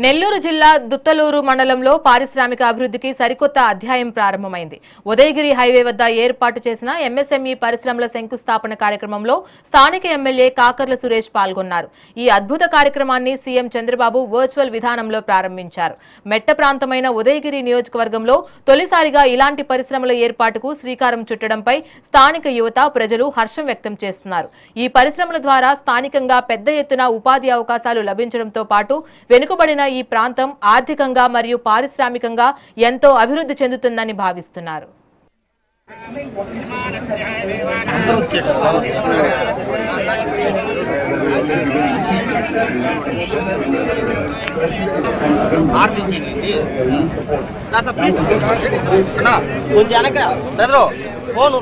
నెల్లూరు జిల్లా దుత్తలూరు మండలంలో పారిశ్రామిక అభివృద్ధికి సరికొత్త అధ్యాయం ప్రారంభమైంది. ఉదయగిరి హైవే వద్ద ఏర్పాటు చేసిన ఎంఎస్ఎంఈ పరిశ్రమల శంకుస్థాపన కార్యక్రమంలో స్థానిక ఎమ్మెల్యే కాకర్ల సురేష్ పాల్గొన్నారు. ఈ అద్భుత కార్యక్రమాన్ని సీఎం చంద్రబాబు వర్చువల్ విధానంలో ప్రారంభించారు. మెట్ట ప్రాంతమైన ఉదయగిరి నియోజకవర్గంలో తొలిసారిగా ఇలాంటి పరిశ్రమల ఏర్పాటుకు శ్రీకారం చుట్టడంపై స్థానిక యువత, ప్రజలు హర్షం వ్యక్తం చేస్తున్నారు. ఈ పరిశ్రమల ద్వారా స్థానికంగా పెద్ద ఎత్తున ఉపాధి అవకాశాలు లభించడంతో పాటు వెనుకబడిన ఈ ప్రాంతం ఆర్థికంగా మరియు పారిశ్రామికంగా ఎంతో అభివృద్ధి చెందుతుందని భావిస్తున్నారు. ఫోన్